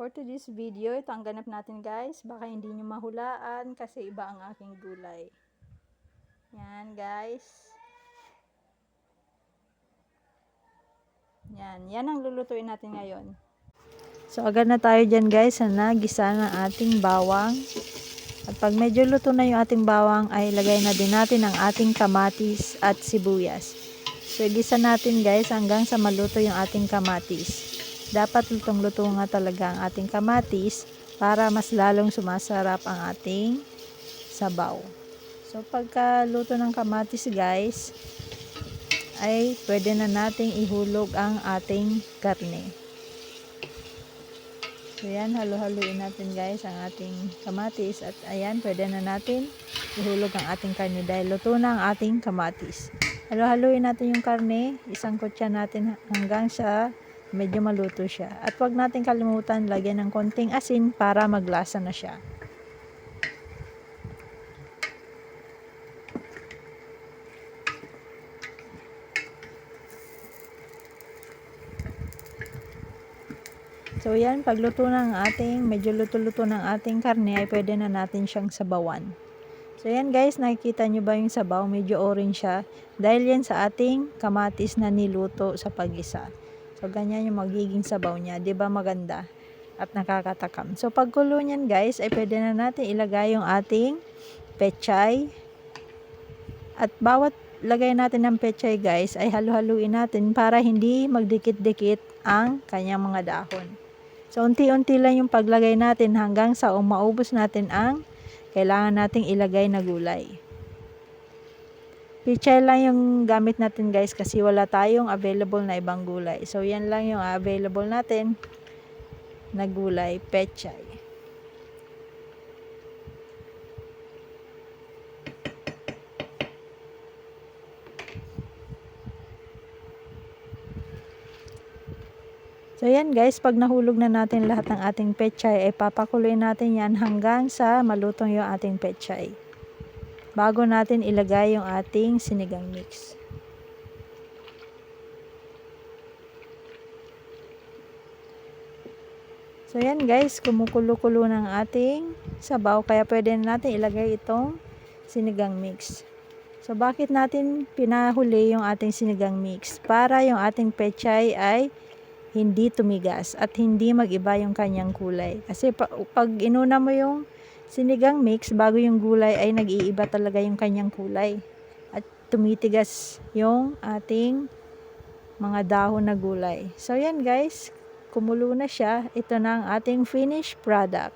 For today's video, ito ang ganap natin guys. Baka hindi nyo mahulaan kasi iba ang aking gulay. Yan guys. Yan ang lulutuin natin ngayon. So agad na tayo dyan guys na gisa na ating bawang. At pag medyo luto na yung ating bawang ay lagay na din natin ang ating kamatis at sibuyas. So gisa natin guys hanggang sa maluto yung ating kamatis. Dapat lutong-luto nga talaga ang ating kamatis para mas lalong sumasarap ang ating sabaw. So pagka luto ng kamatis guys, ay pwede na nating ihulog ang ating karne. So yan, halo-haluin natin guys ang ating kamatis at ayan, pwede na natin ihulog ang ating karne dahil luto na ang ating kamatis. Halo-haluin natin yung karne, isang kutsa natin hanggang sa medyo maluto siya. At wag natin kalimutan lagyan ng konting asin para maglasa na siya. So yan, pagluto ng ating, medyo luto-luto ng ating karne ay pwede na natin siyang sabawan. So yan guys, nakikita nyo ba yung sabaw? Medyo orange siya. Dahil yan sa ating kamatis na niluto sa pag-isa. So ganyan yung magiging sabaw niya. 'Di ba maganda? At nakakatakam. So pagkulo niyan guys, ay pwede na natin ilagay yung ating pechay. At bawat lagay natin ng pechay guys, ay halu-haluin natin para hindi magdikit-dikit ang kanyang mga dahon. So unti-unti lang yung paglagay natin hanggang sa maubos natin ang kailangan nating ilagay na gulay. Pechay lang yung gamit natin guys kasi wala tayong available na ibang gulay. So yan lang yung available natin na gulay, pechay. So yan guys, pag nahulog na natin lahat ng ating pechay, ay papakuloy natin yan hanggang sa malutong yung ating pechay. Bago natin ilagay yung ating sinigang mix. So yan guys, kumukulo-kulo ng ating sabaw kaya pwede natin ilagay itong sinigang mix. So bakit natin pinahuli yung ating sinigang mix? Para yung ating pechay ay hindi tumigas at hindi mag-iba yung kanyang kulay. Kasi pag inuna mo yung sinigang mix, bago yung gulay ay nag-iiba talaga yung kanyang kulay. At tumitigas yung ating mga dahon na gulay. So yan guys, kumulo na siya. Ito na ang ating finished product.